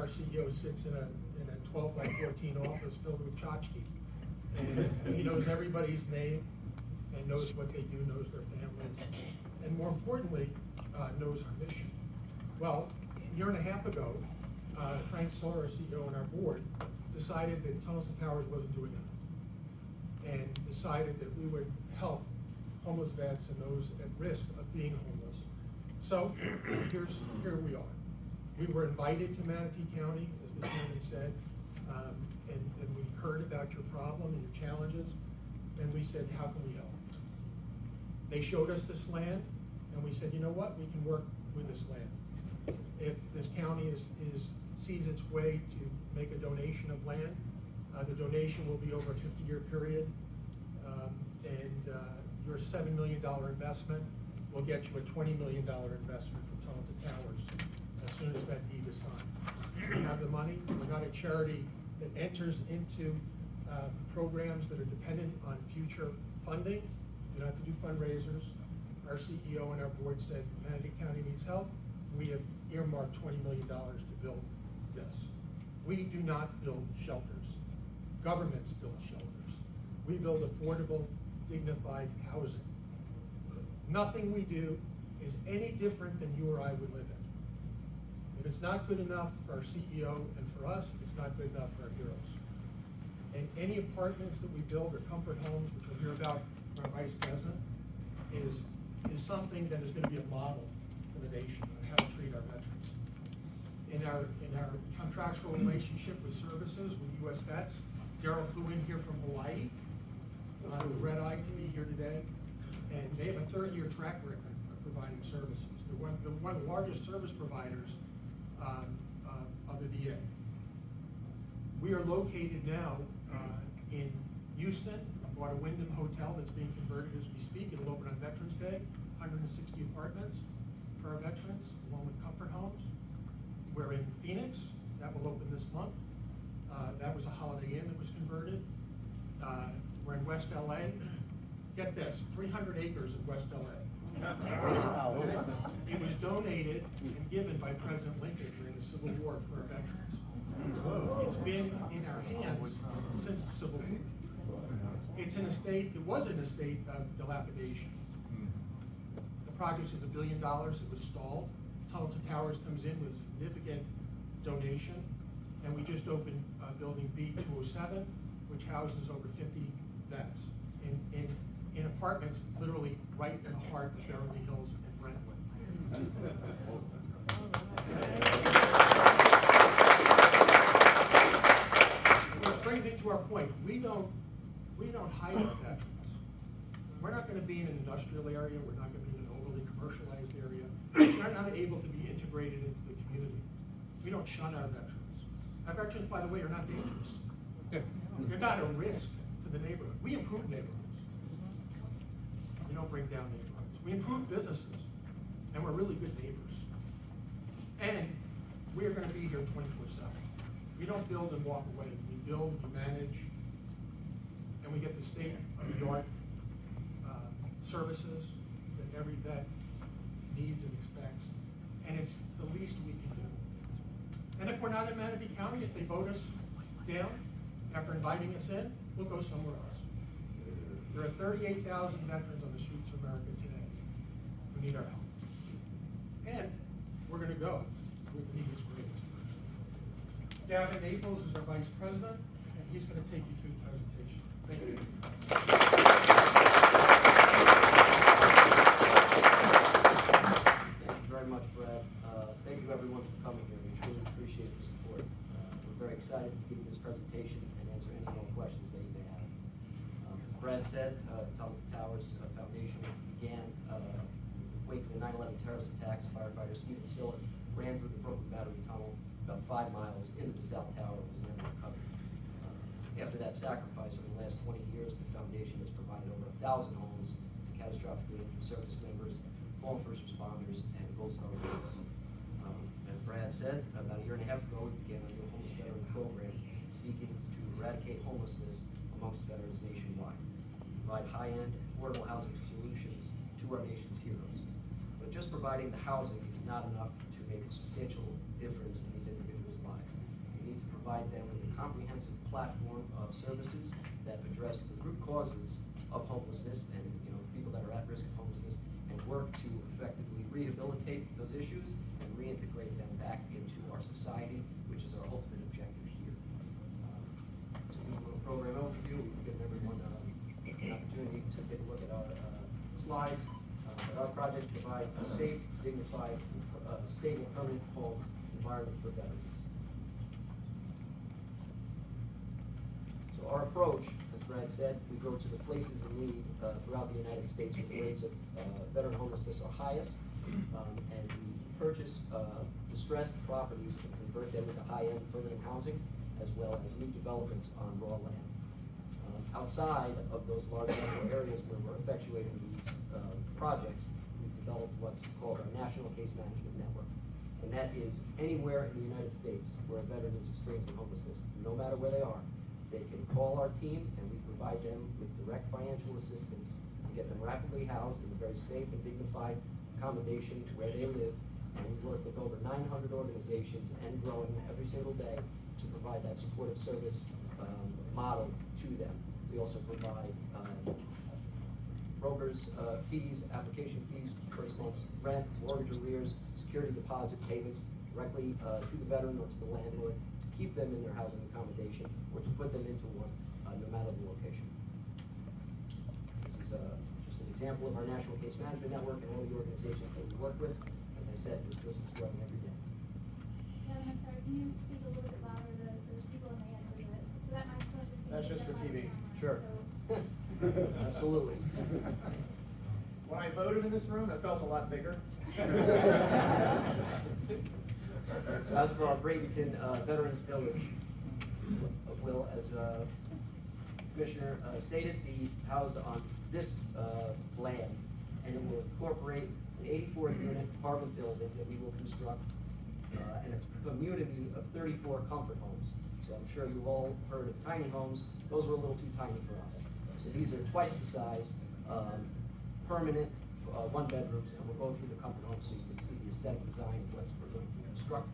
our CEO sits in a 12 by 14 office filled with tchotchke. And he knows everybody's name and knows what they do, knows their families, and more importantly, knows our mission. Well, a year and a half ago, Frank Siller, our CEO, and our board decided that Tunnels and Towers wasn't doing enough, and decided that we would help homeless vets and those at risk of being homeless. So here we are. We were invited to Manatee County, as the chairman said, and we heard about your problem and your challenges, and we said, how can we help? They showed us this land, and we said, you know what, we can work with this land. If this county sees its way to make a donation of land, the donation will be over a 50-year period, and your $7 million investment will get you a $20 million investment from Tunnels and Towers as soon as that deed is signed. We have the money. We're not a charity that enters into programs that are dependent on future funding. We don't have to do fundraisers. Our CEO and our board said Manatee County needs help. We have earmarked $20 million to build this. We do not build shelters. Governments build shelters. We build affordable, dignified housing. Nothing we do is any different than you or I would live in. If it's not good enough for our CEO and for us, it's not good enough for our heroes. And any apartments that we build or comfort homes, which we'll hear about from our vice president, is something that is going to be a model for the nation on how to treat our veterans. In our contractual relationship with services with U.S. vets, Daryl flew in here from Hawaii, red-eyed to be here today, and they have a 30-year track record of providing services. They're one of the largest service providers of the VA. We are located now in Houston. We bought a Wyndham Hotel that's being converted as we speak. It'll open on Veterans Day, 160 apartments for our veterans, along with comfort homes. We're in Phoenix. That will open this month. That was a Holiday Inn that was converted. We're in West LA. Get this, 300 acres in West LA. It was donated and given by President Lincoln during the Civil War for our veterans. It's been in our hands since the Civil War. It was in a state of dilapidation. The project is $1 billion. It was stalled. Tunnels and Towers comes in with a significant donation, and we just opened building B207, which houses over 50 vets in apartments literally right in the heart of Beverly Hills and Brentwood. Which brings me to our point. We don't hide our veterans. We're not going to be in an industrial area. We're not going to be in an overly commercialized area. They're not able to be integrated into the community. We don't shun our veterans. Our veterans, by the way, are not dangerous. They're not a risk to the neighborhood. We improve neighborhoods. We don't bring down neighborhoods. We improve businesses, and we're really good neighbors. And we are going to be here 24/7. We don't build and walk away. We build, we manage, and we get the state-of-the-art services that every vet needs and expects. And it's the least we can do. And if we're not in Manatee County, if they vote us down after inviting us in, we'll go somewhere else. There are 38,000 veterans on the streets of America today who need our help. And we're going to go with the neediest, greatest person. Gavin Naples is our vice president, and he's going to take you through the presentation. Thank you. Thank you very much, Brad. Thank you, everyone, for coming here. We truly appreciate the support. We're very excited to give you this presentation and answer any more questions that you may have. As Brad said, Tunnels and Towers Foundation began wake of the 9/11 terrorist attacks. Firefighter Stephen Siller ran through the Brooklyn Battery Tunnel about 5 miles into the South Tower. It was never recovered. After that sacrifice, over the last 20 years, the foundation has provided over 1,000 homes to catastrophically injured service members, fallen first responders, and Gold Star widows. As Brad said, about a year and a half ago, we began a new homeless veteran program seeking to eradicate homelessness amongst veterans nationwide, provide high-end, affordable housing solutions to our nation's heroes. But just providing the housing is not enough to make a substantial difference in these individuals' lives. platform of services that address the root causes of homelessness and people that are at risk of homelessness, and work to effectively rehabilitate those issues and reintegrate them back into our society, which is our ultimate objective here. So we have a little program overview. We've given everyone an opportunity to take a look at our slides. But our project provides a safe, dignified, stable, permanent home environment for veterans. So our approach, as Brad said, we go to the places in need throughout the United States where the rates of veteran homelessness are highest, and we purchase distressed properties and convert them into high-end permanent housing, as well as new developments on raw land. Outside of those large metro areas where we're effectuating these projects, we've developed what's called our National Case Management Network. And that is anywhere in the United States where a veteran is experiencing homelessness, no matter where they are. They can call our team and we provide them with direct financial assistance to get them rapidly housed in a very safe and dignified accommodation where they live. And we work with over 900 organizations and growing every single day to provide that supportive service model to them. We also provide brokers' fees, application fees, first month's rent, mortgage arrears, security deposit payments directly to the veteran or to the landlord to keep them in their housing accommodation or to put them into one, no matter the location. This is just an example of our National Case Management Network and all the organizations that we work with. As I said, this list is growing every day. Kevin, I'm sorry, can you speak a little bit louder? There's people in the end of this. So that microphone just. That's just for TV. Sure. So- Absolutely. When I voted in this room, it felt a lot bigger. So as for our Bradenton Veterans Village, will, as Commissioner stated, be housed on this land, and it will incorporate an 84-unit apartment building that we will construct, and a community of 34 comfort homes. So I'm sure you've all heard of tiny homes. Those were a little too tiny for us. So these are twice the size, permanent, one bedrooms, and we'll go through the comfort homes so you can see the aesthetic design of what we're going to construct.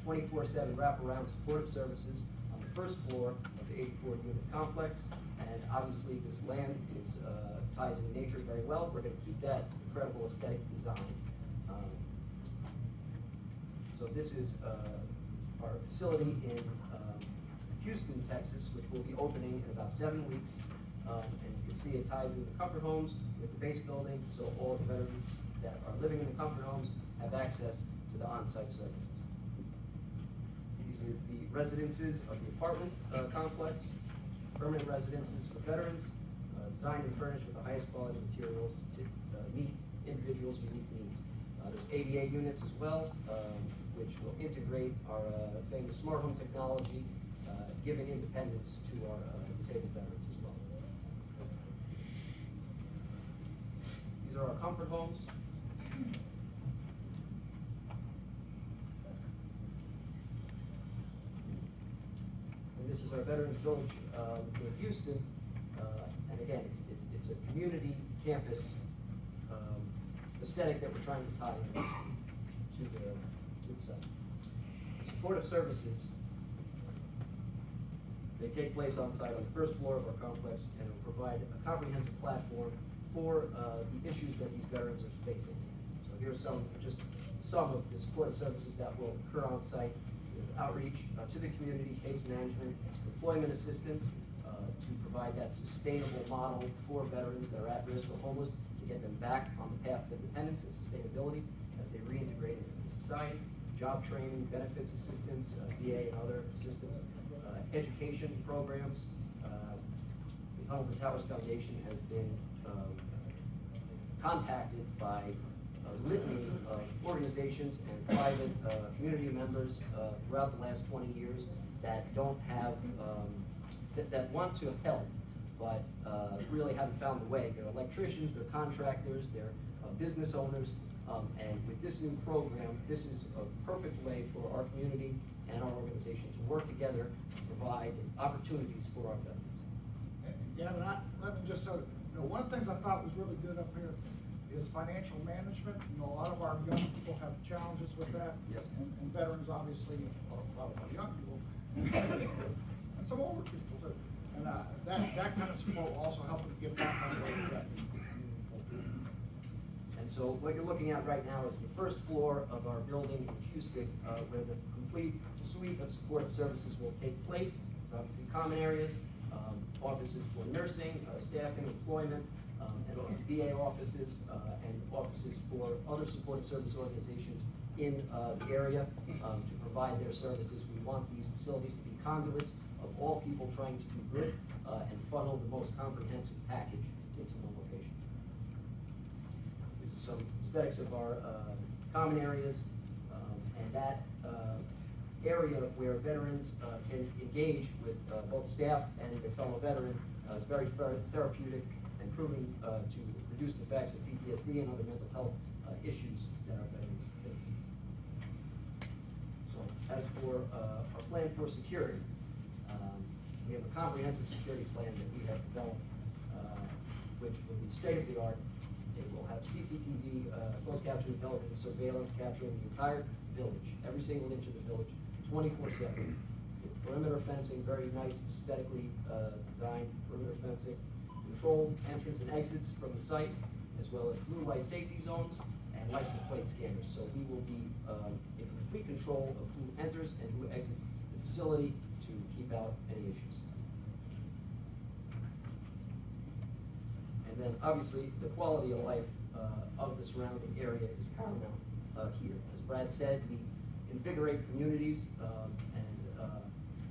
24/7 wraparound supportive services on the first floor of the 84-unit complex, and obviously this land is ties into nature very well. We're going to keep that incredible aesthetic design. So this is our facility in Houston, Texas, which will be opening in about 7 weeks. And you can see it ties into the comfort homes with the base building, so all the veterans that are living in the comfort homes have access to the on-site services. These are the residences of the apartment complex, permanent residences for veterans, designed and furnished with the highest quality materials to meet individuals' unique needs. There's ADA units as well, which will integrate our famous smart home technology, giving independence to our disabled veterans as well. These are our comfort homes. And this is our Veterans Village in Houston. And again, it's a community campus aesthetic that we're trying to tie in to the site. The supportive services, they take place on site on the first floor of our complex and will provide a comprehensive platform for the issues that these veterans are facing. So here's just some of the supportive services that will occur on site: outreach to the community, case management, employment assistance to provide that sustainable model for veterans that are at risk or homeless to get them back on the path of independence and sustainability as they reintegrate into the society, job training, benefits assistance, VA and other assistance, education programs. The Tunnel to Towers Foundation has been contacted by a litany of organizations and private community members throughout the last 20 years that don't have, that want to help, but really haven't found the way. They're electricians, they're contractors, they're business owners, and with this new program, this is a perfect way for our community and our organization to work together to provide opportunities for our veterans. Gavin, let me just say, one of the things I thought was really good up here is financial management. A lot of our young people have challenges with that. Yes. And veterans obviously, or a lot of our young people, and some older people too. And that kind of support will also help them get back on the road track. And so what you're looking at right now is the first floor of our building in Houston, where the complete suite of support services will take place. So obviously common areas, offices for nursing, staffing, employment, and VA offices, and offices for other supportive service organizations in the area to provide their services. We want these facilities to be conduits of all people trying to do good and funnel the most comprehensive package into one location. These are some aesthetics of our common areas, and that area where veterans can engage with both staff and their fellow veteran is very therapeutic and proven to reduce the effects of PTSD and other mental health issues that our veterans face. So as for our plan for security, we have a comprehensive security plan that we have developed, which will be state-of-the-art. It will have CCTV, closed caption intelligence, surveillance capturing the entire village, every single inch of the village, 24/7. Perimeter fencing, very nice aesthetically designed perimeter fencing. Controlled entrance and exits from the site, as well as blue light safety zones and license plate scanners. So we will be in complete control of who enters and who exits the facility to keep out any issues. And then obviously the quality of life of the surrounding area is paramount here. As Brad said, we invigorate communities and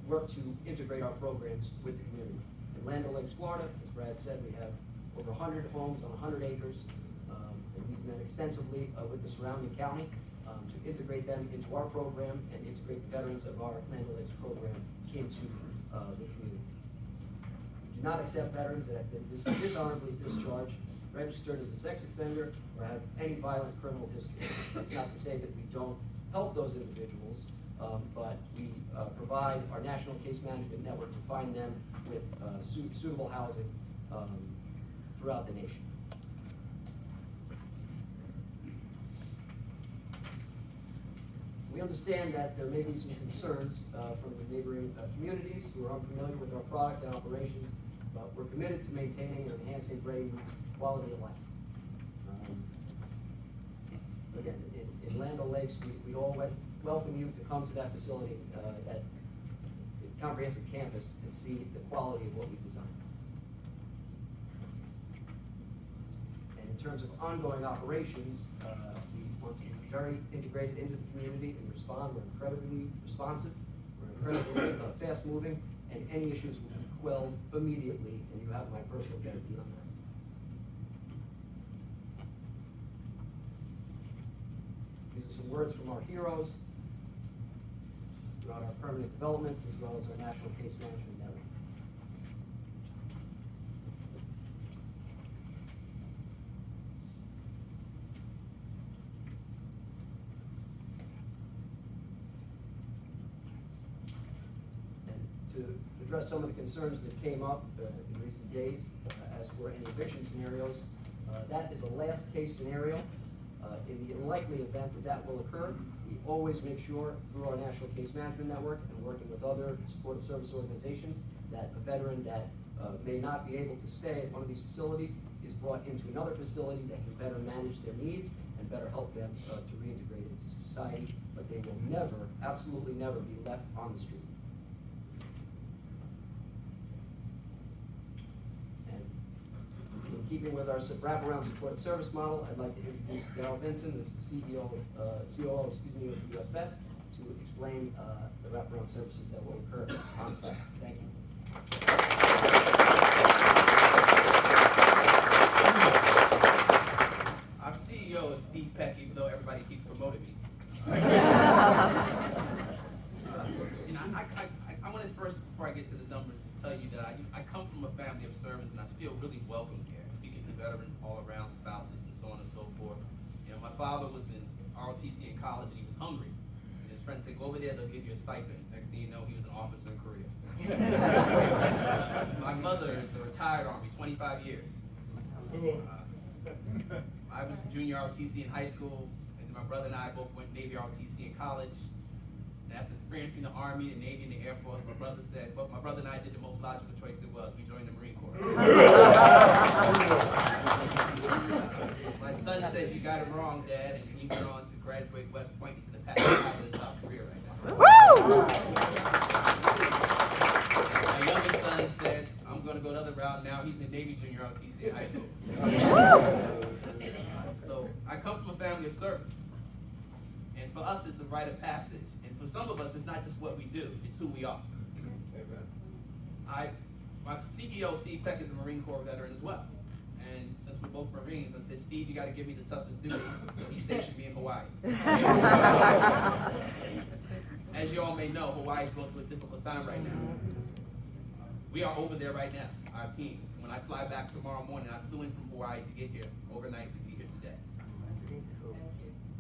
work to integrate our programs with the community. In Land O'Lakes, Florida, as Brad said, we have over 100 homes on 100 acres, and we've met extensively with the surrounding county to integrate them into our program and integrate the veterans of our Land O'Lakes program into the community. We do not accept veterans that have been dishonorably discharged, registered as a sex offender, or have any violent criminal history. That's not to say that we don't help those individuals, but we provide our national case management network to find them with suitable housing throughout the nation. We understand that there may be some concerns from the neighboring communities who are unfamiliar with our product and operations, but we're committed to maintaining and enhancing Braden's quality of life. Again, in Land O'Lakes, we all welcome you to come to that facility, that comprehensive campus, and see the quality of what we've designed. And in terms of ongoing operations, we want to be very integrated into the community and respond. We're incredibly responsive, we're incredibly fast-moving, and any issues will be quelled immediately, and you have my personal guarantee on that. These are some words from our heroes throughout our permanent developments, as well as our national case management network. And to address some of the concerns that came up in recent days, as for any eviction scenarios, that is a last case scenario. In the unlikely event that that will occur, we always make sure through our National Case Management Network and working with other supportive service organizations that a veteran that may not be able to stay at one of these facilities is brought into another facility that can better manage their needs and better help them to reintegrate into society, but they will never, absolutely never be left on the street. In keeping with our wraparound support service model, I'd like to introduce Darryl Vinson, who's the COO of the U.S. Vets, to explain the wraparound services that will occur on site. Thank you. Our CEO is Steve Peck, even though everybody keeps promoting me. I want to first, before I get to the numbers, just tell you that I come from a family of service, and I feel really welcome here. Speaking to veterans all around, spouses, and so on and so forth. You know, my father was in ROTC in college, and he was hungry. And his friend said, "Go over there; they'll give you a stipend." Next thing you know, he was an officer in Korea. My mother is a retired Army, 25 years. I was junior ROTC in high school, and my brother and I both went Navy ROTC in college. And after experiencing the Army, the Navy, and the Air Force, my brother said, but my brother and I did the most logical choice there was. We joined the Marine Corps. My son said, you got it wrong, Dad, and he went on to graduate West Point. He's in the patent of his South Korea right now. My youngest son said, I'm going to go the other route. Now he's in Navy Junior ROTC in high school. So I come from a family of service. And for us, it's a rite of passage. And for some of us, it's not just what we do, it's who we are. My CEO, Steve Peck, is a Marine Corps veteran as well. And since we're both Marines, I said, Steve, you got to give me the toughest duty. So he stationed me in Hawaii. As you all may know, Hawaii is going through a difficult time right now. We are over there right now, our team. When I fly back tomorrow morning, I flew in from Hawaii to get here overnight to be here today.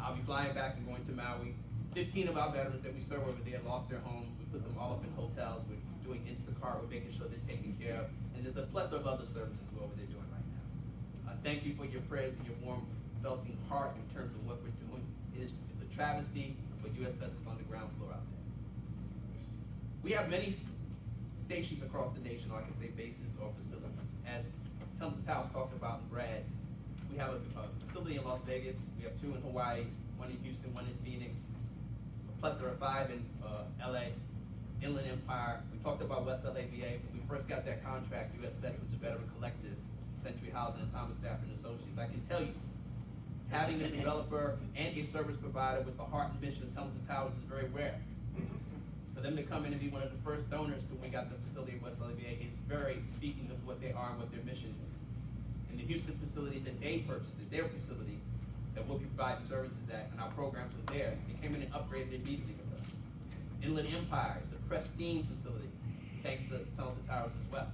I'll be flying back and going to Maui. 15 of our veterans that we serve over there lost their homes. We put them all up in hotels. We're doing Instacart. We're making sure they're taken care of. And there's a plethora of other services we're over there doing right now. Thank you for your prayers and your warm felting heart in terms of what we're doing. It's a travesty, but U.S. vessels on the ground floor out there. We have many stations across the nation, or I can say bases or facilities. As Helms and Towers talked about in Brad, we have a facility in Las Vegas, we have 2 in Hawaii, 1 in Houston, 1 in Phoenix, a plethora of 5 in LA, Inland Empire. We talked about West LA VA. When we first got that contract, U.S. Veterans, the Veteran Collective, Century Housing, and Thomas Stafford and Associates, I can tell you, having a developer and a service provider with the heart and mission of Helms and Towers is very rare. For them to come in and be one of the first donors to when we got the facility in West LA VA is very speaking of what they are and what their mission is. In the Houston facility that they purchased, at their facility, that we'll be providing services at, and our programs were there, they came in and upgraded immediately with us. Inland Empire is a pristine facility, thanks to Helms and Towers as well.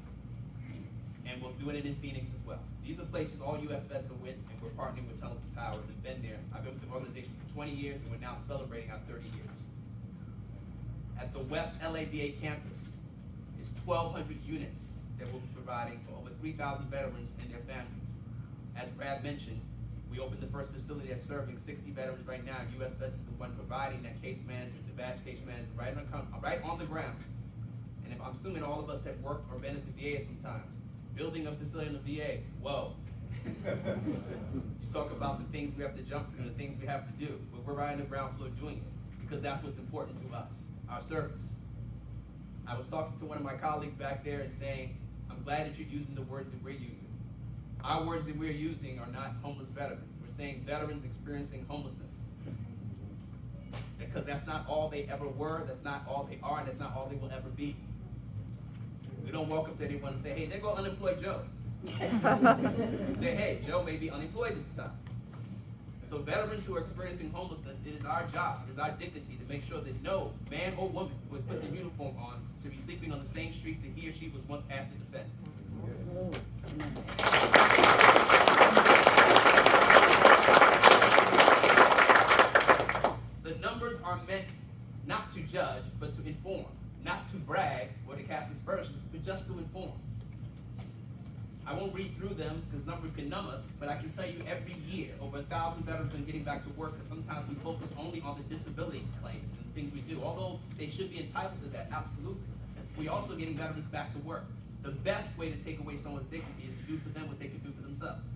And we're doing it in Phoenix as well. These are places all U.S. vets are with, and we're partnering with Helms and Towers. We've been there. I've been with the organization for 20 years, and we're now celebrating our 30 years. At the West LAVA campus, it's 1,200 units that we'll be providing for over 3,000 veterans and their families. As Brad mentioned, we opened the first facility that's serving 60 veterans right now. U.S. Vets is the one providing that case management, the badge case management, right on the grounds. And if I'm assuming all of us have worked or been at the VA sometimes, building a facility in the VA, whoa. You talk about the things we have to jump through and the things we have to do, but we're right on the ground floor doing it because that's what's important to us, our service. I was talking to one of my colleagues back there and saying, I'm glad that you're using the words that we're using. Our words that we're using are not homeless veterans. We're saying veterans experiencing homelessness. Because that's not all they ever were, that's not all they are, and that's not all they will ever be. We don't walk up to anyone and say, hey, there go unemployed Joe. We say, hey, Joe may be unemployed at the time. So veterans who are experiencing homelessness, it is our job, it is our dignity to make sure that no man or woman who has put the uniform on should be sleeping on the same streets that he or she was once asked to defend. The numbers are meant not to judge, but to inform, not to brag or to cast aspersions, but just to inform. I won't read through them because numbers can numb us, but I can tell you every year, over 1,000 veterans are getting back to work, because sometimes we focus only on the disability claims and things we do, although they should be entitled to that, absolutely. We're also getting veterans back to work. The best way to take away someone's dignity is to do for them what they can do for themselves.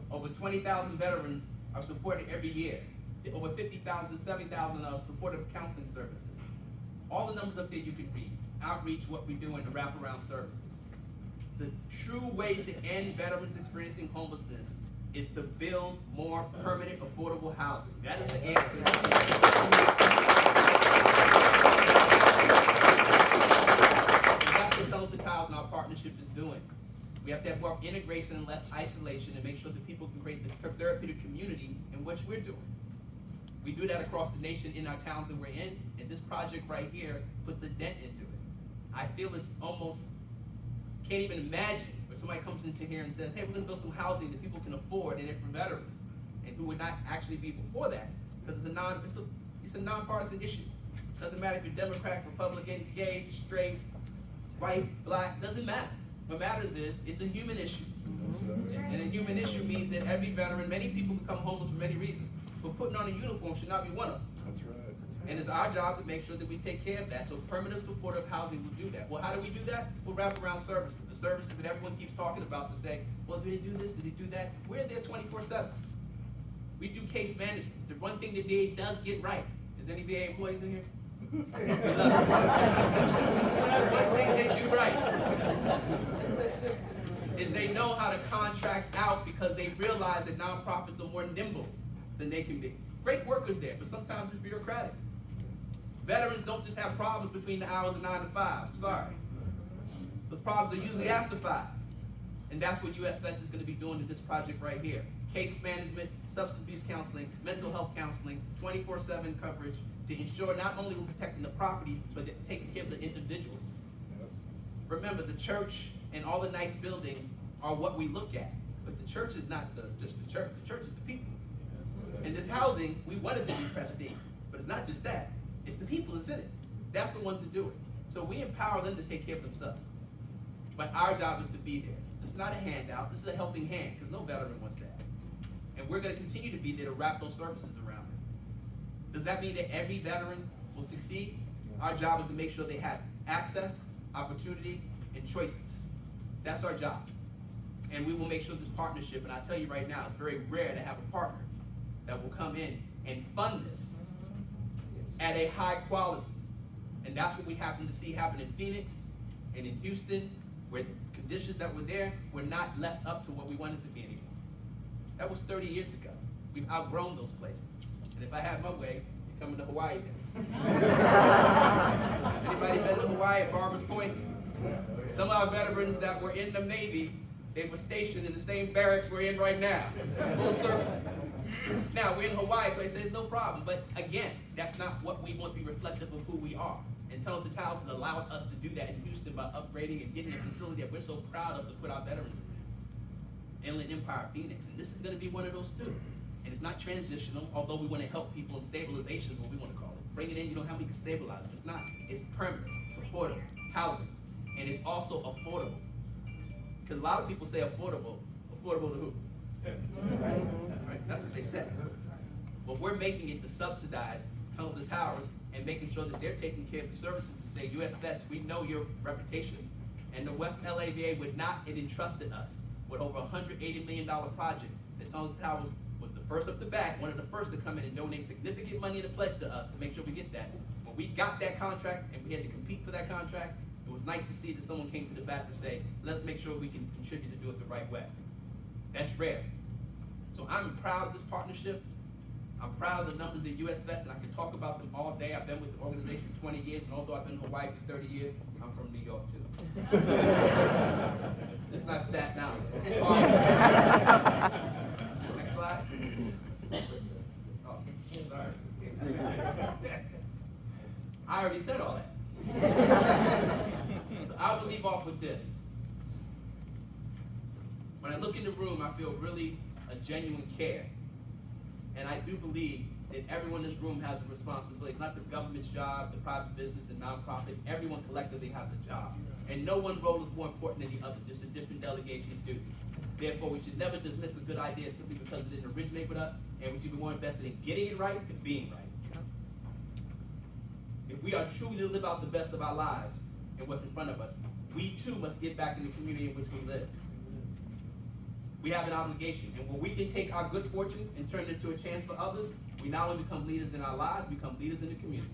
Over 20,000 veterans are supported every year. Over 50,000, 70,000 are supportive counseling services. All the numbers up there you can read. Outreach, what we do, and the wraparound services. The true way to end veterans experiencing homelessness is to build more permanent, affordable housing. That is the answer. And that's what Helms and Towers and our partnership is doing. We have to have more integration and less isolation and make sure that people can create the therapeutic community in which we're doing. We do that across the nation in our towns that we're in, and this project right here puts a dent into it. I feel it's almost, can't even imagine when somebody comes into here and says, hey, we're gonna build some housing that people can afford and it's for veterans, and who would not actually be before that, because it's a nonpartisan issue. Doesn't matter if you're Democrat, Republican, gay, straight, white, black, doesn't matter. What matters is, it's a human issue. And a human issue means that every veteran, many people become homeless for many reasons, but putting on a uniform should not be one of them. That's right. And it's our job to make sure that we take care of that. So permanent supportive housing will do that. Well, how do we do that? We'll wrap around services. The services that everyone keeps talking about to say, well, did they do this? Did they do that? We're there 24/7. We do case management. The one thing the VA does get right. Is any VA employees in here? We love you. One thing they do right is they know how to contract out because they realize that nonprofits are more nimble than they can be. Great workers there, but sometimes it's bureaucratic. Veterans don't just have problems between the hours of 9 to 5. I'm sorry. Those problems are usually after 5. And that's what US Vets is going to be doing in this project right here. Case management, substance abuse counseling, mental health counseling, 24/7 coverage to ensure not only we're protecting the property, but taking care of the individuals. Remember, the church and all the nice buildings are what we look at. But the church is not just the church. The church is the people. And this housing, we want it to be pristine. But it's not just that. It's the people that's in it. That's the ones that do it. So we empower them to take care of themselves. But our job is to be there. It's not a handout. This is a helping hand, because no veteran wants that. And we're going to continue to be there to wrap those services around it. Does that mean that every veteran will succeed? Our job is to make sure they have access, opportunity, and choices. That's our job. And we will make sure this partnership, and I tell you right now, it's very rare to have a partner that will come in and fund this at a high quality. And that's what we happen to see happen in Phoenix and in Houston, where the conditions that were there were not left up to what we wanted to be anymore. That was 30 years ago. We've outgrown those places. And if I had my way, you're coming to Hawaii days. Anybody been to Hawaii at Barbers Point? Some of our veterans that were in the Navy, they were stationed in the same barracks we're in right now. Full circle. Now, we're in Hawaii, so I say it's no problem. But again, that's not what we want to be reflective of who we are. And Tunnel to Towers has allowed us to do that in Houston by upgrading and getting a facility that we're so proud of to put our veterans in. Inland Empire, Phoenix. And this is going to be one of those too. And it's not transitional, although we want to help people in stabilization, is what we want to call it. Bring it in, you don't have to stabilize it. It's not. It's permanent, supportive, housing. And it's also affordable. Because a lot of people say affordable. Affordable to who? Right? That's what they said. But we're making it to subsidize Tunnels to Towers and making sure that they're taking care of the services to say, US Vets, we know your reputation. And the West LA VA would not, it entrusted us with over $180 million project. That Tunnels to Towers was the first up the back, one of the first to come in and donate significant money in a pledge to us to make sure we get that. When we got that contract and we had to compete for that contract, it was nice to see that someone came to the back to say, let's make sure we can contribute to do it the right way. That's rare. So I'm proud of this partnership. I'm proud of the numbers that US Vets, and I can talk about them all day. I've been with the organization 20 years, and although I've been in Hawaii for 30 years, I'm from New York too. It's not Staten Island. Next slide. Oh, sorry. I already said all that. So I will leave off with this. When I look in the room, I feel really a genuine care. And I do believe that everyone in this room has a responsibility. It's not the government's job, the private business, the nonprofits. Everyone collectively has a job. And no one role is more important than the other, just a different delegation of duty. Therefore, we should never dismiss a good idea simply because it didn't originate with us, and we should be more invested in getting it right than being right. If we are truly to live out the best of our lives and what's in front of us, we too must get back in the community in which we live. We have an obligation, and when we can take our good fortune and turn it into a chance for others, we not only become leaders in our lives, we become leaders in the community.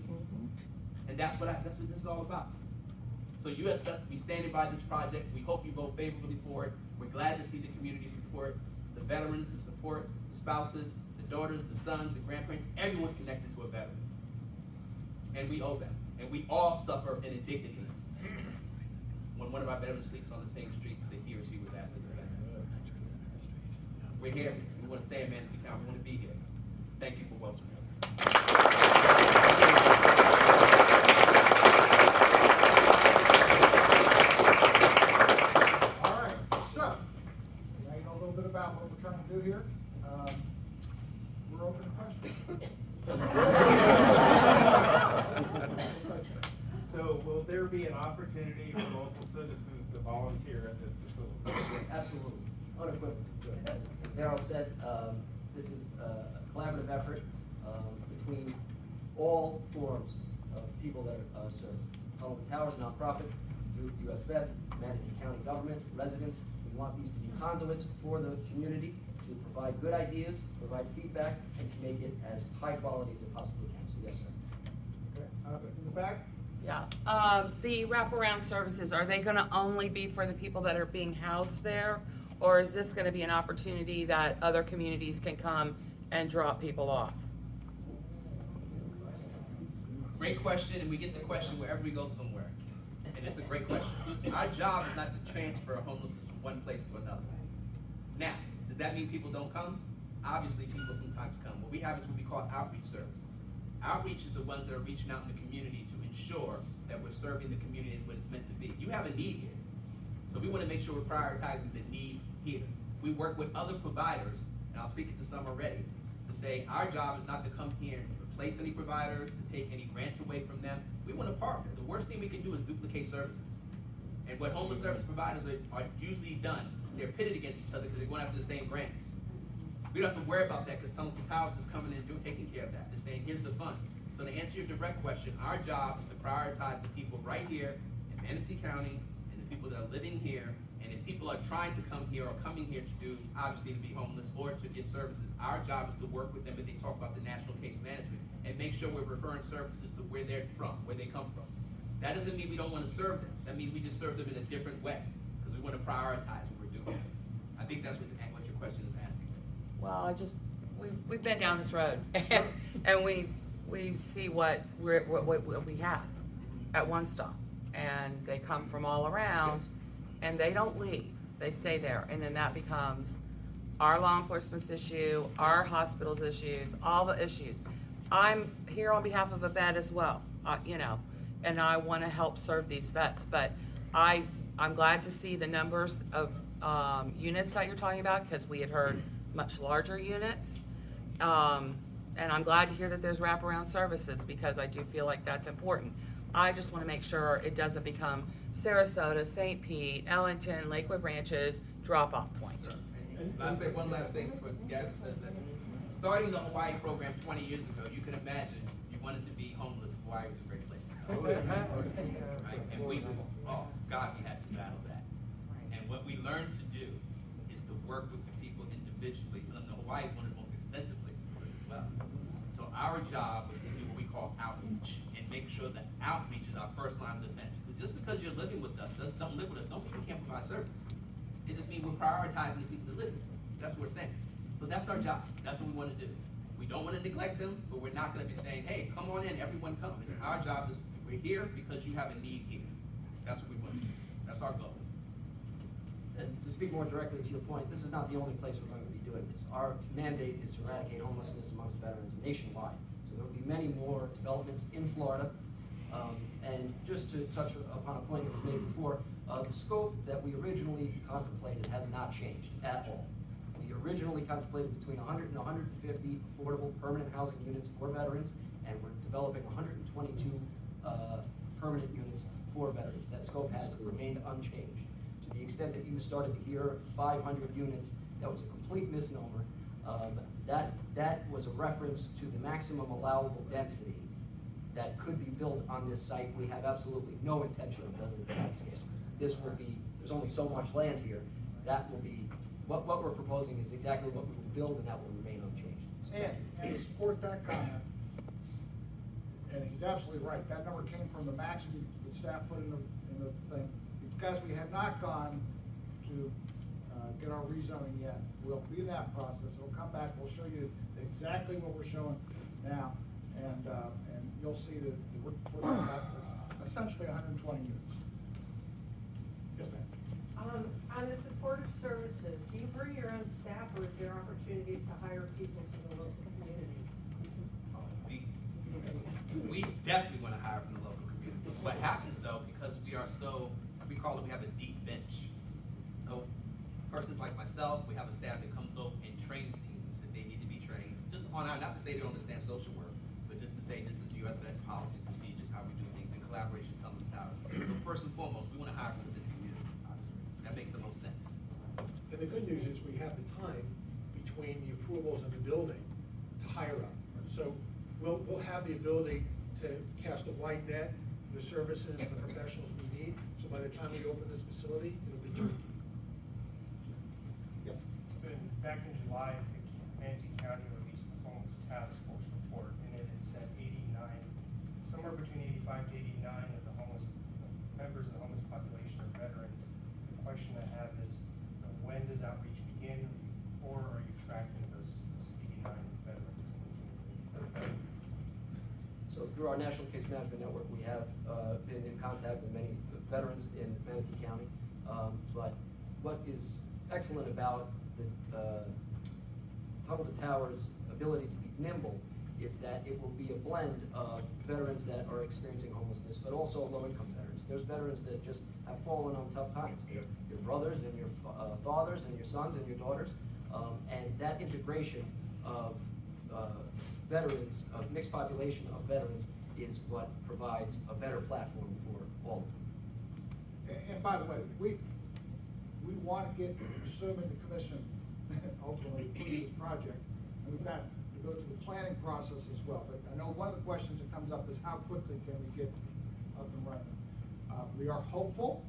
And that's what this is all about. So US Vets will be standing by this project. We hope you vote favorably for it. We're glad to see the community support, the veterans, the support, the spouses, the daughters, the sons, the grandparents. Everyone's connected to a veteran. And we owe them. And we all suffer an indignity when one of our veterans sleeps on the same street that he or she was asked to defend. We're here. We want to stay in Manatee County. We want to be here. Thank you for welcoming us. All right, so, now you know a little bit about what we're trying to do here. We're open to questions. So will there be an opportunity for local citizens to volunteer at this facility? Absolutely, unequivocally. As Darryl said, this is a collaborative effort between all forms of people that are served. Tunnel Towers, nonprofits, U.S. vets, Manatee County government, residents. We want these to be conduits for the community to provide good ideas, provide feedback, and to make it as high quality as it possibly can. So yes, sir. Okay, in the back? Yeah, the wraparound services, are they gonna only be for the people that are being housed there? Or is this gonna be an opportunity that other communities can come and drop people off? Great question, and we get the question wherever we go somewhere. And it's a great question. Our job is not to transfer homelessness from one place to another. Now, does that mean people don't come? Obviously, people sometimes come. What we have is what we call outreach services. Outreach is the ones that are reaching out in the community to ensure that we're serving the community what it's meant to be. You have a need here. So we want to make sure we're prioritizing the need here. We work with other providers, and I'll speak to some already, to say our job is not to come here and replace any providers, to take any grants away from them. We want to partner. The worst thing we can do is duplicate services. And what homeless service providers are usually done, they're pitted against each other because they're going after the same grants. We don't have to worry about that because Tunnel Towers is coming in and taking care of that. They're saying, here's the funds. So to answer your direct question, our job is to prioritize the people right here in Manatee County and the people that are living here. And if people are trying to come here or coming here to do, obviously to be homeless or to get services, our job is to work with them and they talk about the national case management and make sure we're referring services to where they're from, where they come from. That doesn't mean we don't want to serve them. That means we just serve them in a different way because we want to prioritize what we're doing. I think that's what your question is asking. Well, we've been down this road and we see what we have at one stop. And they come from all around and they don't leave, they stay there. And then that becomes our law enforcement's issue, our hospital's issues, all the issues. I'm here on behalf of a vet as well, and I want to help serve these vets. But I'm glad to see the numbers of units that you're talking about because we had heard much larger units. And I'm glad to hear that there's wraparound services because I do feel like that's important. I just want to make sure it doesn't become Sarasota, St. Pete, Ellington, Lakewood Branches, drop-off point. And I'll say one last thing before Gavin says that. Starting the Hawaii program 20 years ago, you can imagine you wanted to be homeless. Hawaii was a great place to go. Right? And we had to battle that. And what we learned to do is to work with the people individually. And Hawaii is one of the most expensive places to live as well. So our job was to do what we call outreach and make sure that outreach is our first line of defense. Because just because you're living with us, don't live with us, don't mean we can't provide services. It just means we're prioritizing the people that live here. That's what we're saying. So that's our job. That's what we want to do. We don't want to neglect them, but we're not going to be saying, hey, come on in, everyone come. It's our job. We're here because you have a need here. That's what we want to do. That's our goal. And to speak more directly to your point, this is not the only place we're going to be doing this. Our mandate is to eradicate homelessness amongst veterans nationwide. So there will be many more developments in Florida. And just to touch upon a point that was made before, the scope that we originally contemplated has not changed at all. We originally contemplated between 100 and 150 affordable permanent housing units for veterans, and we're developing 122 permanent units for veterans. That scope has remained unchanged. To the extent that you started to hear 500 units, that was a complete misnomer. That was a reference to the maximum allowable density that could be built on this site. We have absolutely no intention of building to that scale. This will be, there's only so much land here. That will be, what we're proposing is exactly what we will build, and that will remain unchanged. And to support that comment, and he's absolutely right, that number came from the maximum the staff put in the thing. Because we have not gone to get our rezoning yet, we'll be in that process. We'll come back, we'll show you exactly what we're showing now, and you'll see that we're essentially 120 units. Yes, ma'am. On the supportive services, do you bring your own staff, or is there opportunities to hire people from the local community? We definitely want to hire from the local community. What happens though, because we are so, we have a deep bench. So persons like myself, we have a staff that comes up and trains teams that they need to be trained. Just on our, not to say they don't understand social work, but just to say this is U.S. Vets policies, procedures, how we do things in collaboration with Tunnel Towers. So first and foremost, we want to hire from within the community, obviously. That makes the most sense. And the good news is we have the time between the approvals of the building to hire up. So we'll have have the ability to cast a wide net, the services and the professionals we need, so by the time we open this facility, it'll be turnkey. Yes. So back in July, the Manatee County released the homeless task force report, and it had said 89, somewhere between 85 to 89 of the homeless members of the homeless population are veterans. The question I have is, when does outreach begin, or are you tracking those 89 veterans in the community? So through our National Case Management Network, we have been in contact with many veterans in Manatee County. But what is excellent about the Tunnel to Towers' ability to be nimble is that it will be a blend of veterans that are experiencing homelessness, but also low-income veterans. There's veterans that just have fallen on tough times. Your brothers and your fathers and your sons and your daughters. And that integration of veterans, of mixed population of veterans, is what provides a better platform for all of them. And by the way, we want to get, assuming the commission ultimately approves this project, and we've got to go through the planning process as well. But I know one of the questions that comes up is how quickly can we get up and running? We are hopeful.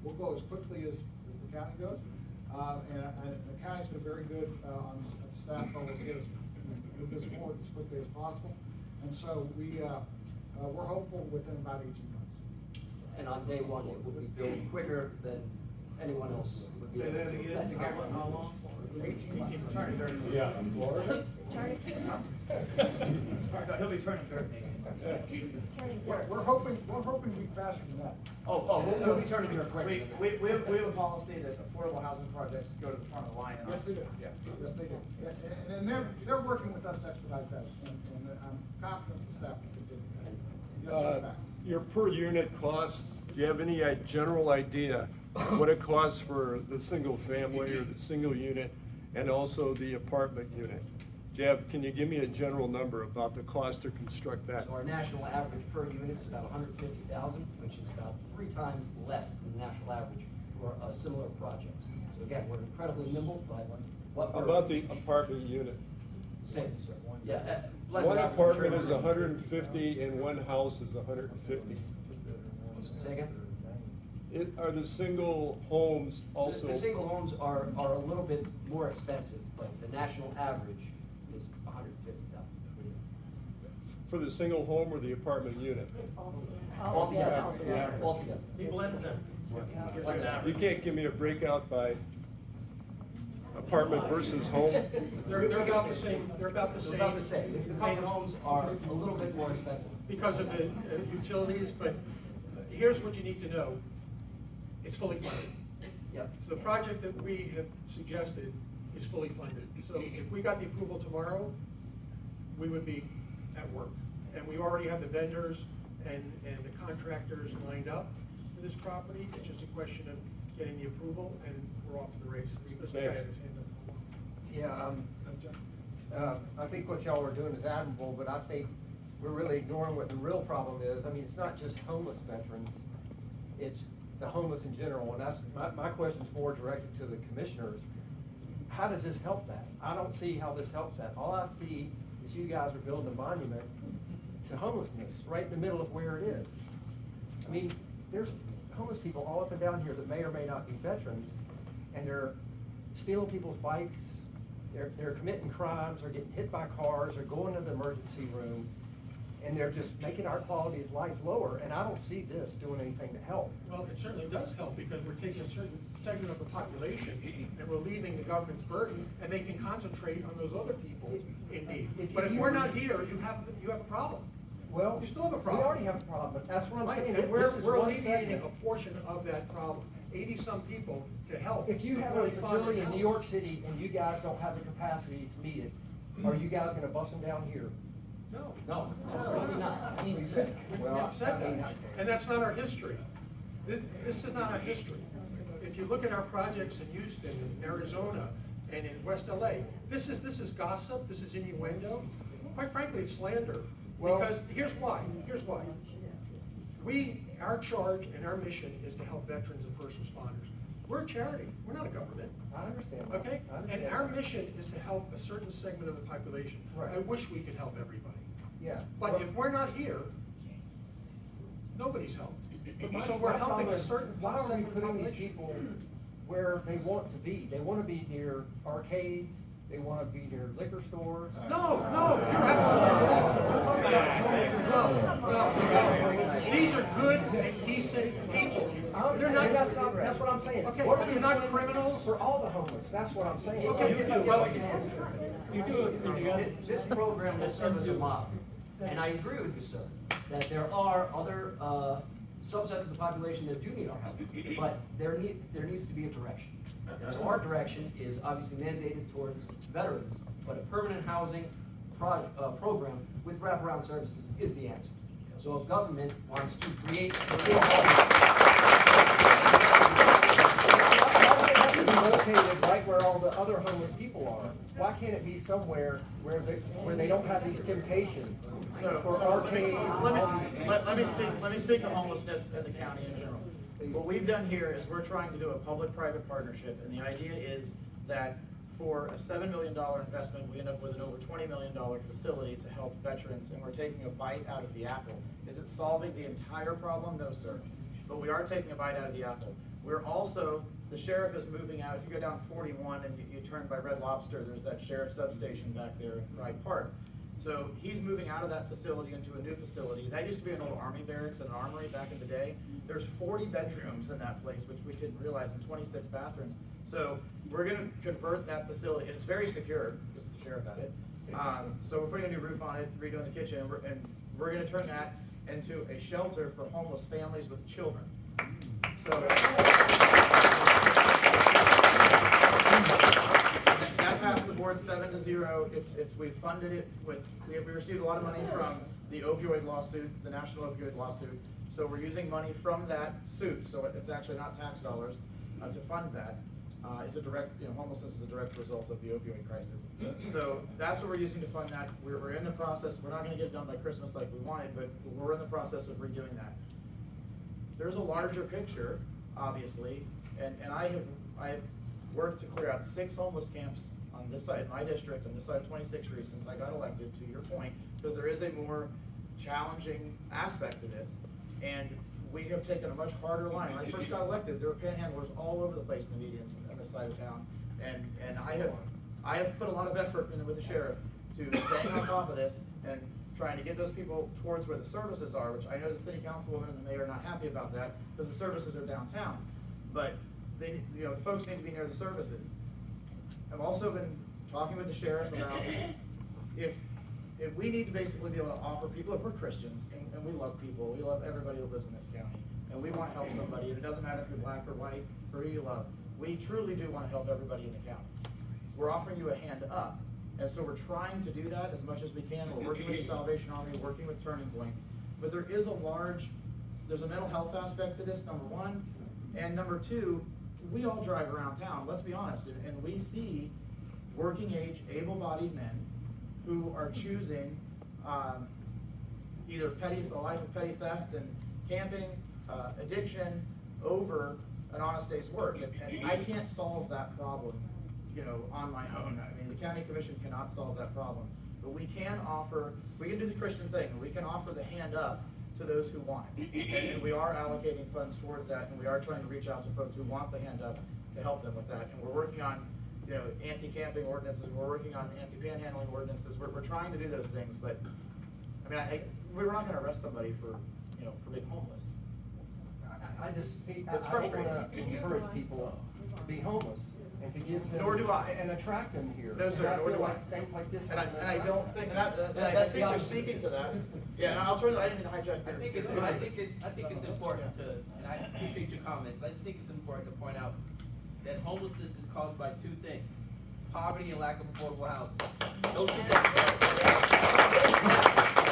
We'll go as quickly as the county goes. And the county's been very good on the staff level to get us, move this forward as quickly as possible. And so we're hopeful within about 18 months. And on day one, it will be built quicker than anyone else would be Say able that to. again. That's a guarantee. How long? 18 months. Yeah, in Florida? He'll be turning 13. We're hoping to be faster than that. We'll be turning here quick. We have a policy that affordable housing projects go to the front of the line. Yes, they do. Yes. Yes, they do. And they're working with us to expedite that, and I'm confident the staff will continue that. Yes, sir, Pat. Your per unit costs, do you have any general idea what it costs for the single family or the single unit and also the apartment unit? Can you give me a general number about the cost to construct that? So our national average per unit is about 150,000, which is about 3 times less than the national average for similar projects. So again, we're incredibly nimble, but what How we're. about the apartment unit? Same, sir. Yeah. blended One average apartment return. is 150 and one house is 150. Say again? Are the single homes also? The single homes are a little bit more expensive, but the national average is 150,000. For the single home or the apartment unit? Altogether. Altogether. He blends them. You can't give me a breakout by apartment versus home? They're about the same, they're about the They're same. about the same. The common homes are a little bit more expensive. Because of the utilities, but here's what you need to know. It's fully funded. Yep. So the project that we have suggested is fully funded. So if we got the approval tomorrow, we would be at work. And we already have the vendors and the contractors lined up for this property. It's just a question of getting the approval, and we're off to the races. This guy had his hand up. Yeah, I think what y'all are doing is admirable, but I think we're really ignoring what the real problem is. I mean, it's not just homeless veterans, it's the homeless in general, and that's, my question's more directed to the commissioners. How does this help that? I don't see how this helps that. All I see is you guys are building a monument to homelessness right in the middle of where it is. I mean, there's homeless people all up and down here that may or may not be veterans, and they're stealing people's bikes, they're committing crimes, they're getting hit by cars, they're going to the emergency room, and they're just making our quality of life lower, and I don't see this doing anything to help. Well, it certainly does help, because we're taking a certain segment of the population and we're leaving the government's burden, and they can concentrate on those other people in need. But if we're not here, you have a problem. Well, You still have a problem. We already have a problem, but that's what I'm Right, saying. and we're This is we're one alleviating segment. a portion of that problem, 80-some people to help. If you to have fully a fund facility the in New house. York City and you guys don't have the capacity to meet it, are you guys gonna bust them down here? No. No, absolutely not. We've said that, and that's not our history. This is not our history. If you look at our projects in Houston, in Arizona, and in West LA, this is gossip, this is innuendo. Quite frankly, it's slander. Well- Because here's why. Our charge and our mission is to help veterans and first responders. We're a charity, we're not a government. I understand that. Okay? I understand And our that. mission is to help a certain segment of the population. Right. I wish we could help everybody. Yeah. But if we're not here, nobody's helped. So we're helping a certain. Why are we segment of the putting these population. people where they want to be? They want to be near arcades, they want to be near liquor stores. No. These are good and decent people. They're not. That's what I'm saying. Okay, What are they're we not doing criminals. for all the homeless? That's what I'm saying. Okay, This program will serve as a model, and I agree with you, sir, that there are other subsets of the population that do need our help, but there needs to be a direction. And so our direction is obviously mandated towards veterans, but a permanent housing program with wraparound services is the answer. So if government wants to create Located right where all the other homeless people are. Why can't it be somewhere where they don't have these temptations for arcades? Let me speak to homelessness in the county in general. What we've done here is we're trying to do a public-private partnership, and the idea is that for a $7 million investment, we end up with an over $20 million facility to help veterans, and we're taking a bite out of the apple. Is it solving the entire problem? No, sir. But we are taking a bite out of the apple. We're also, the sheriff is moving out. If you go down 41 and you turn by Red Lobster, there's that sheriff substation back there in Wright Park. So he's moving out of that facility into a new facility. That used to be an old army barracks and an armory back in the day. There's 40 bedrooms in that place, which we didn't realize, and 26 bathrooms. So we're gonna convert that facility, and it's very secure, because the sheriff had it. So we're putting a new roof on it, redoing the kitchen, and we're gonna turn that into a shelter for homeless families with children. So that passed the board 7-0. We funded it with, we received a lot of money from the opioid lawsuit, the national opioid lawsuit. So we're using money from that suit, so it's actually not tax dollars, to fund that. It's a direct, homelessness is a direct result of the opioid crisis. So that's what we're using to fund that. We're in the process, we're not gonna get it done by Christmas like we wanted, but we're in the process of redoing that. There's a larger picture, obviously, and I have worked to clear out 6 homeless camps on this side, my district, on this side of 26th Street since I got elected, to your point, because there is a more challenging aspect to this. And we have taken a much harder line. When I first got elected, there were panhandlers all over the place in the medians on this side of town. And I have put a lot of effort in with the sheriff to staying on top of this and trying to get those people towards where the services are, which I know the city councilwoman and the mayor are not happy about that because the services are downtown. But they, folks need to be near the services. I've also been talking with the sheriff about if we need to basically be able to offer people, if we're Christians, and we love people, we love everybody that lives in this county, and we want to help somebody, and it doesn't matter if you're black or white, or who you love, we truly do want to help everybody in the county. We're offering you a hand up, and so we're trying to do that as much as we can. We're working with the Salvation Army, working with Turning Points, but there's a mental health aspect to this, number one, and number two, we all drive around town, let's be honest, and we see working age, able-bodied men who are choosing either a life of petty theft and camping, addiction, over an honest day's work. And I can't solve that problem, on my own. I mean, the county commission cannot solve that problem. But we can do the Christian thing, and we can offer the hand up to those who want it. And we are allocating funds towards that, and we are trying to reach out to folks who want the hand up to help them with that. And we're working on anti-camping ordinances, we're working on anti-panhandling ordinances, we're trying to do those things, but, I mean, we're not gonna arrest somebody for being homeless. I just think, It's I frustrating. want to encourage people to be homeless and to give them. Nor do I. And attract them here. No, sir, And nor feel do I. like things like this. And I don't think, and I That's think the they're opposite. speaking to that. Yeah, and I didn't mean to hijack. I think it's important to, and I appreciate your comments, I just think it's important to point out that homelessness is caused by 2 things: poverty and lack of affordable housing. Those 2 things.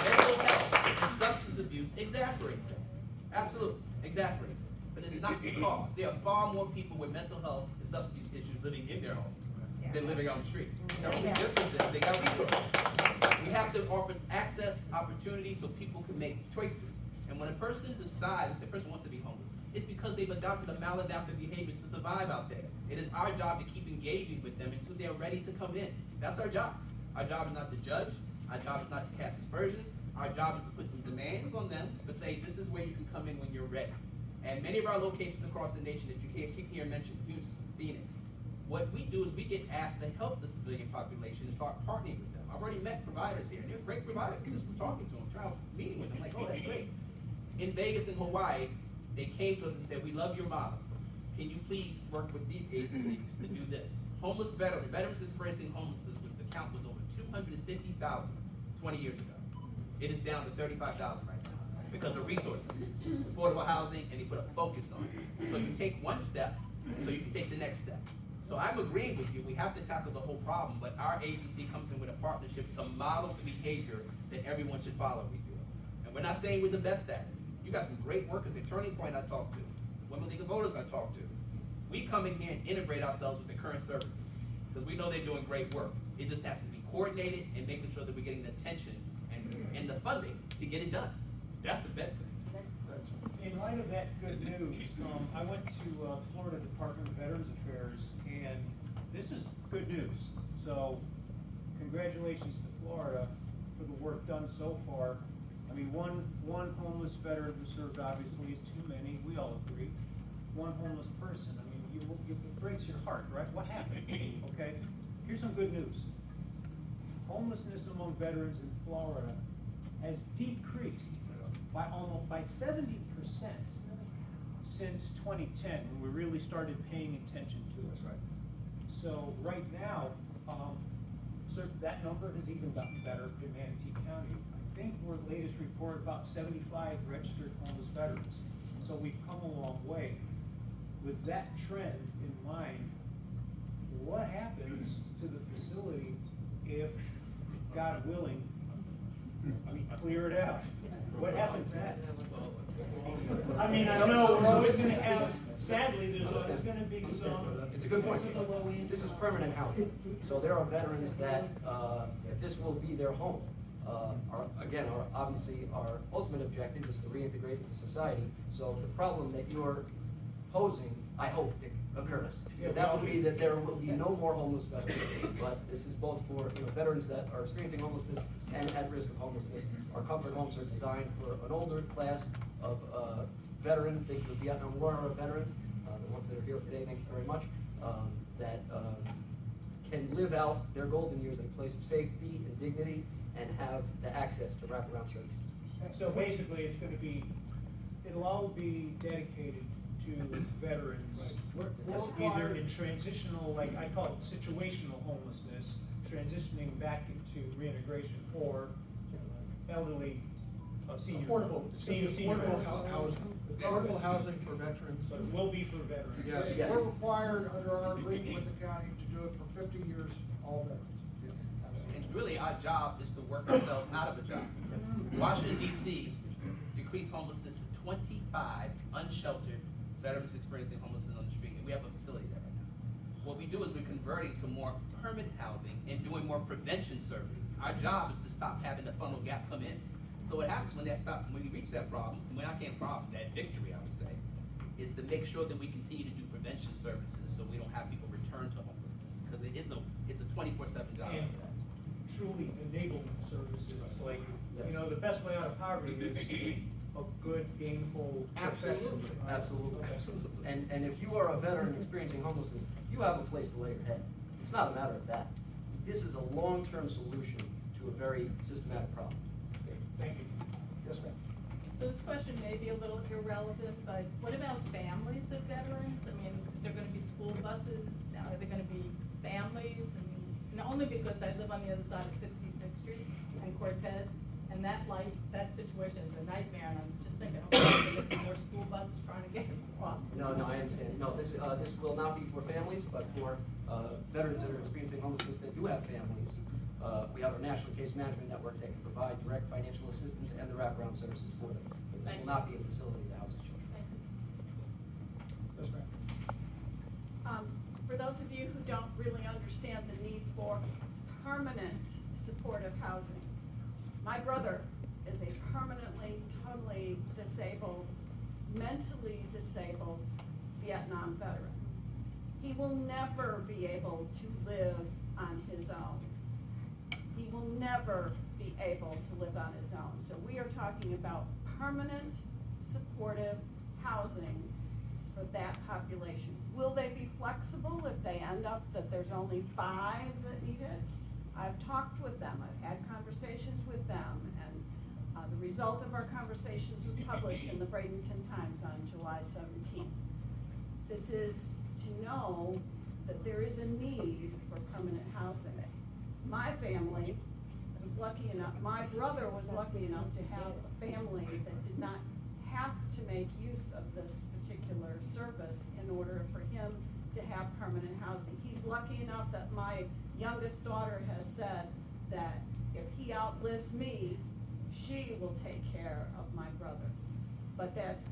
Mental health and substance abuse exasperates them. Absolutely, exasperates them. But it's not the cause. There are far more people with mental health and substance abuse issues living in their homes than living on the street. The only difference is they got resources. We have to offer access, opportunity, so people can make choices. And when a person decides, a person wants to be homeless, it's because they've adopted a maladaptive behavior to survive out there. It is our job to keep engaging with them until they're ready to come in. That's our job. Our job is not to judge. Our job is not to cast aspersions. Our job is to put some demands on them, but say, this is where you can come in when you're ready. And many of our locations across the nation that you can't keep hearing mentioned, Houston, Phoenix, what we do is we get asked to help the civilian population and start partnering with them. I've already met providers here, and they're great providers, just from talking to them, trials, meeting with them, like, oh, that's great. In Vegas and Hawaii, they came to us and said, we love your model. Can you please work with these agencies to do this? Homeless veterans experiencing homelessness, the count was over 250,000 20 years ago. It is down to 35,000 right now because of resources, affordable housing, and they put a focus on it. So you take one step, so you can take the next step. So I'm agreeing with you, we have to tackle the whole problem, but our agency comes in with a partnership to model the behavior that everyone should follow, we feel. And we're not saying we're the best at it. You got some great workers at Turning Point I talked to, Women League of Voters I talked to. We come in here and integrate ourselves with the current services, because we know they're doing great work. It just has to be coordinated and making sure that we're getting the attention and the funding to get it done. That's the best thing. In light of that good news, I went to Florida Department of Veterans Affairs, and this is good news. So congratulations to Florida for the work done so far. I mean, one homeless veteran who served obviously is too many, we all agree. One homeless person, I mean, it breaks your heart, right? What happened? Okay, here's some good news. Homelessness among veterans in Florida has decreased by 70% since 2010, when we really started paying attention to it. Right. So right now, that number has even gotten better in Manatee County. I think we're latest report about 75 registered homeless veterans. So we've come a long way. With that trend in mind, what happens to the facility if, God willing, we clear it out? What happens next? I mean, I know we're always gonna have, sadly, there's always gonna be some. It's a good point. This is permanent housing. So there are veterans that, this will be their home. Obviously, our ultimate objective is to reintegrate into society. So the problem that you're posing, I hope it occurs. Because that would be that there will be no more homeless veterans. But this is both for veterans that are experiencing homelessness and at risk of homelessness. Our comfort homes are designed for an older class of veteran, think of Vietnam War veterans, the ones that are here today, thank you very much, that can live out their golden years in a place of safety and dignity and have the access to wraparound services. So basically, it'll all be dedicated to veterans, either in transitional, like I call it situational homelessness, transitioning back into reintegration, or elderly, senior. Affordable housing. Affordable housing for veterans. So it will be for veterans. Yes. Yes. We're required under our agreement with the county to do it for 50 years, all veterans. And really, our job is to work ourselves out of a job. Washington, D.C. decreased homelessness to 25 unsheltered veterans experiencing homelessness on the street, and we have a facility there right now. What we do is we're converting to more permanent housing and doing more prevention services. Our job is to stop having the funnel gap come in. So what happens when we reach that problem, and when I can't problem, that victory, I would say, is to make sure that we continue to do prevention services so we don't have people return to homelessness, because it's a 24/7 job. And truly enablement services, like, the best way out of poverty is a good, gainful profession. Absolutely. Okay. And if you are a veteran experiencing homelessness, you have a place to lay your head. It's not a matter of that. This is a long-term solution to a very systematic problem. Thank you. Yes, ma'am. So this question may be a little irrelevant, but what about families of veterans? I mean, is there gonna be school buses? Now, are there gonna be families? And only because I live on the other side of 66th Street and Cortez, and that situation is a nightmare, and I'm just thinking, okay, more school buses trying to get across. No, I understand. No, this will not be for families, but for veterans that are experiencing homelessness that do have families. We have a national case management network that can provide direct financial assistance and the wraparound services for them. But this will not be a facility that houses children. Yes, ma'am. For those of you who don't really understand the need for permanent supportive housing, my brother is a permanently, totally disabled, mentally disabled Vietnam veteran. He will never be able to live on his own. He will never be able to live on his own. So we are talking about permanent, supportive housing for that population. Will they be flexible if they end up that there's only 5 that need it? I've talked with them, I've had conversations with them, and the result of our conversations was published in the Bradenton Times on July 17th. This is to know that there is a need for permanent housing. My family was lucky enough, my brother was lucky enough to have a family that did not have to make use of this particular service in order for him to have permanent housing. He's lucky enough that my youngest daughter has said that if he outlives me, she will take care of my brother. But that's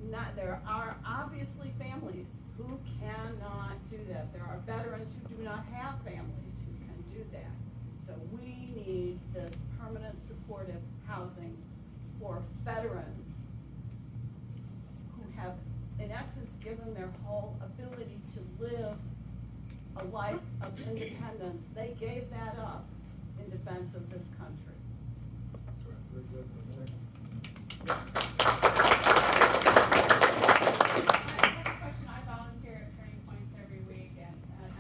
not, there are obviously families who cannot do that. There are veterans who do not have families who can do that. So we need this permanent supportive housing for veterans who have, in essence, given their whole ability to live a life of independence. They gave that up in defense of this country. Very good. I have a question. I volunteer at Turning Points every week, and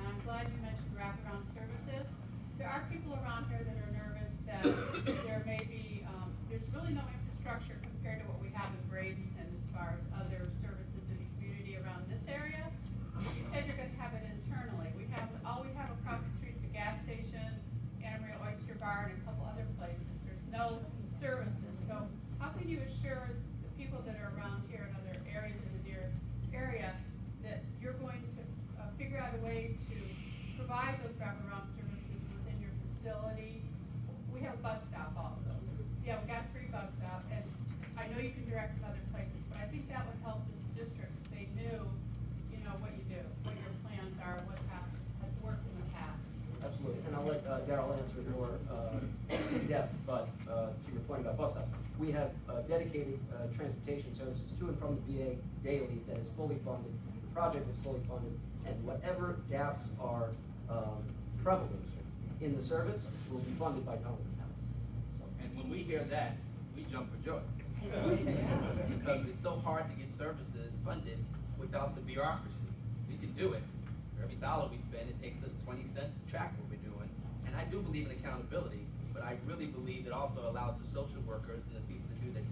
I'm glad you mentioned wraparound services. There are people around here that are nervous that there may be, there's really no infrastructure compared to what we have in Bradenton as far as other services in the community around this area. You said you're going to have it internally. All we have across the street is a gas station, Anna Maria Oyster Bar, and a couple other places. There's no services. So how can you assure the people that are around here and other areas in the near area that you're going to figure out a way to provide those wraparound services within your facility? We have a bus stop also. Yeah, we got a free bus stop, and I know you can direct them other places, but I think that would help this district if they knew, what you do, what your plans are, what has worked in the past. Absolutely, and I'll let Darrell answer more in depth, but to your point about bus stops, we have dedicated transportation services to and from the VA daily that is fully funded. The project is fully funded, and whatever gaps are prevalent in the service will be funded by Donovan County. And when we hear that, we jump for joy. Because it's so hard to get services funded without the bureaucracy. We can do it. For every dollar we spend, it takes us 20 cents to track what we're doing. And I do believe in accountability, but I really believe it also allows the social workers and the people to do the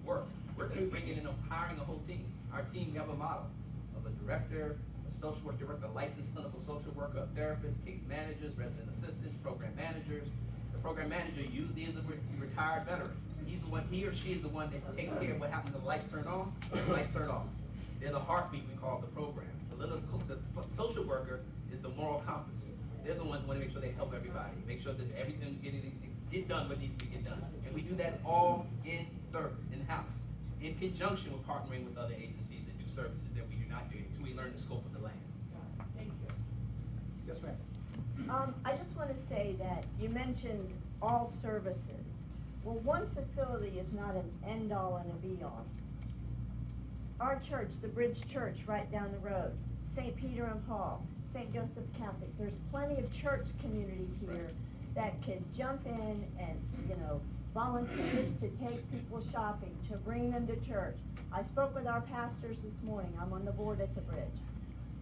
work. We're going to be bringing in, hiring a whole team. Our team, we have a model of a director, a social work director, a licensed clinical social worker, a therapist, case managers, resident assistants, program managers. The program manager usually is a retired veteran. He's the one, he or she is the one that takes care of what happens when the lights turn on and the lights turn off. They're the heartbeat, we call the program. The social worker is the moral compass. They're the ones who want to make sure they help everybody, make sure that everything's get done what needs to get done. And we do that all in service, in-house, in conjunction with partnering with other agencies that do services that we do not do until we learn the scope of the land. Thank you. Yes, ma'am. I just want to say that you mentioned all services. Well, one facility is not an end-all and a be-all. Our church, the Bridge Church right down the road, St. Peter and Paul, St. Joseph Catholic, there's plenty of church community here that could jump in and, volunteers to take people shopping, to bring them to church. I spoke with our pastors this morning. I'm on the board at the Bridge.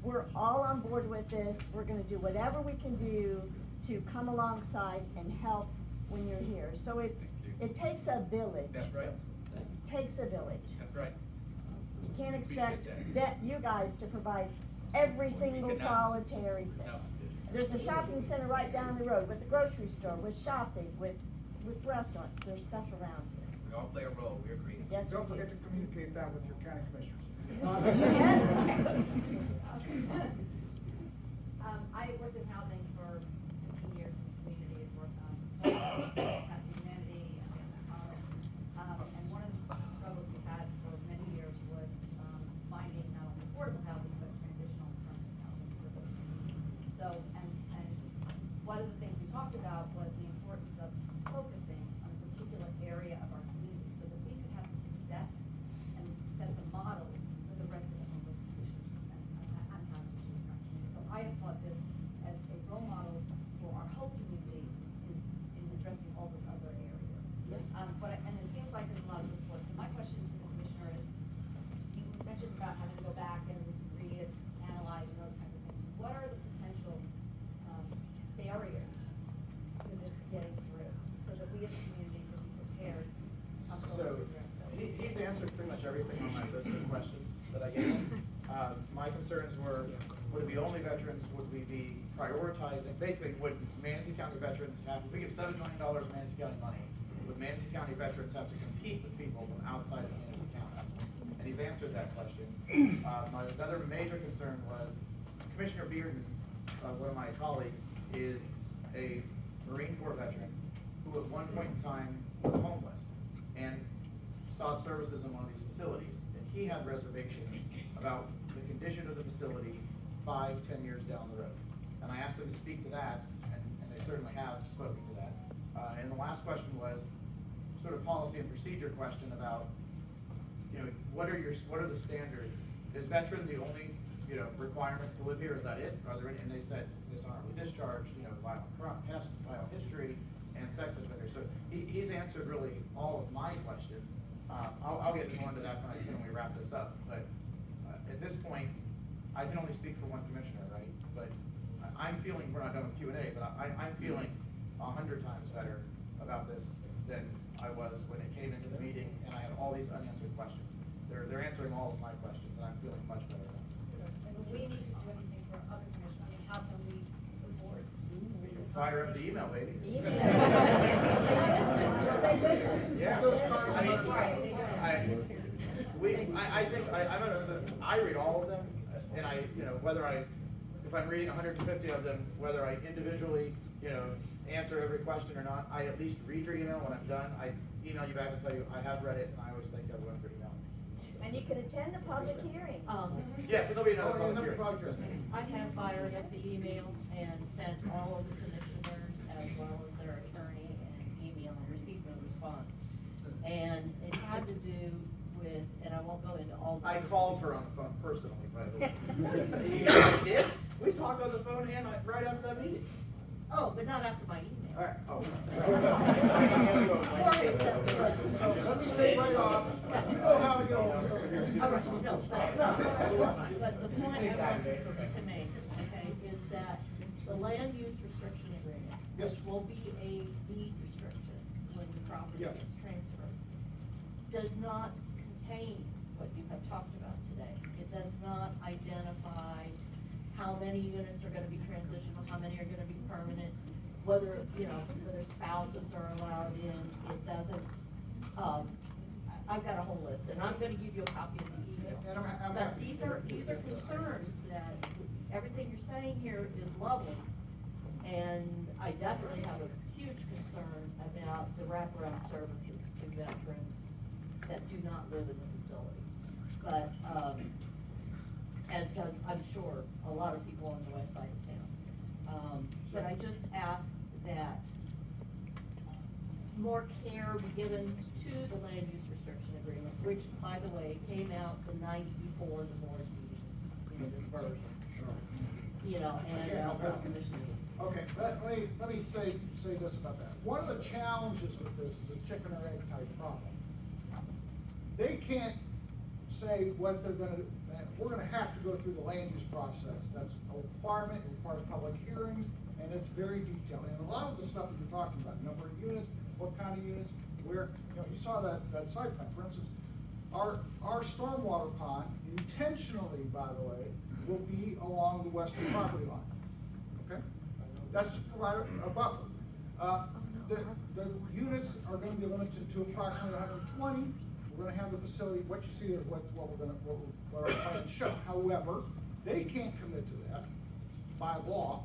We're all on board with this. We're going to do whatever we can do to come alongside and help when you're here. So it takes a village. That's right. It takes a village. That's right. You can't Appreciate expect that. you guys to provide every single cannot. solitary thing. No. There's a shopping center right down the road with the grocery store, with shopping, with restaurants. There's stuff around here. We all play a role, we agree. Yes, Don't we do. forget to communicate that with your county commissioners. I worked in housing for 15 years in this community and worked on humanity and homeless. And one of the struggles we had for many years was finding not only affordable housing, but transitional permanent housing for those who need it. So, and one of the things we talked about was the importance of focusing on a particular area of our community so that we could have the success and set the model for the rest of the homeless solutions and housing solutions in our community. So I have thought this as a role model pretty much everything on my list of questions that I gave him. My concerns were, would it be only veterans? Would we be prioritizing, basically, would Manatee County veterans have, if we give $7 million of Manatee County money, would Manatee County veterans have to compete with people from outside of Manatee County? And he's answered that question. Another major concern was Commissioner Bearden, one of my colleagues, is a Marine Corps veteran who at one point in time was homeless and sought services in one of these facilities. And he had reservations about the condition of the facility 5-10 years down the road. And I asked them to speak to that, and they certainly have spoken to that. And the last question was sort of policy and procedure question about, you know, what are the standards? Is veteran the only, you know, requirement to live here? Is that it? Are there any? And they said dishonorably discharged, you know, violent history, and sex offenders. So he's answered really all of my questions. I'll get more into that when we wrap this up. But at this point, I can only speak for one commissioner, right? But I'm feeling, we're not done with Q&A, but I'm feeling 100 times better about this than I was when it came into the meeting and I had all these unanswered questions. They're answering all of my questions, and I'm feeling much better about this. And we need to do anything for other commissioners, I mean, how can we support? Fire up the email, baby. Yeah. I read all of them, and if I'm reading 150 of them, whether I individually, answer every question or not, I at least read your email. When I'm done, I email you back and tell you I have read it, and I always thank everyone for emailing. And you can attend the public hearing. Yes, there'll be another public hearing. I have fired up the email and sent all of the commissioners as well as their attorney an email and received no response. And it had to do with, and I won't go into all the. I called her on the phone personally, by the way. You did? We talked on the phone and right after that meeting. Oh, but not after my email. All right. Oh. Let me say right off, you know how to get over this over here. All right, no, but the point I want to make, okay, is that the land use restriction agreement, Yes. which will be a deed restriction when the property Yes. gets transferred, does not contain what you have talked about today. It does not identify how many units are gonna be transitional, how many are gonna be permanent, whether spouses are allowed in, it doesn't. I've got a whole list, and I'm gonna give you a copy of the email. And I'm But happy. these are concerns that, everything you're saying here is lovely, and I definitely have a huge concern about the wraparound services to veterans that do not live in the facility. But, as does, I'm sure, a lot of people on the west side of town. But I just ask that more care be given to the land use restriction agreement, which, by the way, came out the night before the board meeting, this version. And the commission meeting. Okay, let me say this about that. One of the challenges with this is a chicken or egg type problem. They can't say what they're gonna, we're gonna have to go through the land use process. That's a requirement, it requires public hearings, and it's very detailed. And a lot of the stuff that you're talking about, number of units, what kind of units, where, you saw that site plan, for instance, our stormwater pond, intentionally, by the way, will be along the western property line, okay? That's to provide a buffer. The units are gonna be limited to approximately 120. We're gonna have the facility, what you see is what our plans show. However, they can't commit to that by law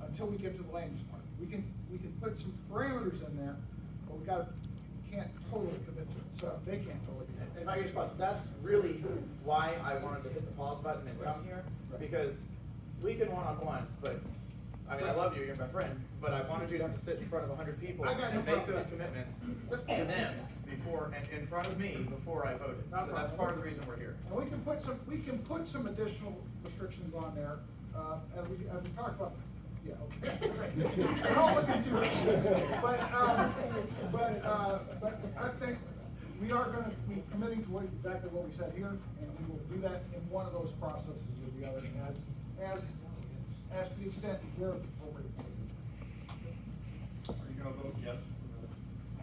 until we get to the land use part. We can put some parameters in there, but we can't totally commit to it, so they can't totally commit. If I can respond, that's really why I wanted to hit the pause button and come here, because we can one-on-one, but, I mean, I love you, you're my friend, but I wanted you to have to sit in front of 100 people and make those commitments to them before, and in front of me before I voted. So that's part of the reason we're here. And we can put some additional restrictions on there, as we talked about. Yeah, okay. We're all looking seriously. But I'd say we are gonna be committing to exactly what we said here, and we will do that in one of those processes or the other, as to the extent where it's appropriate. Are you gonna vote yes? I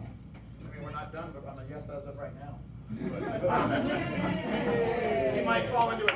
mean, we're not done, but I'm a yes as of right now. but- He might fall into a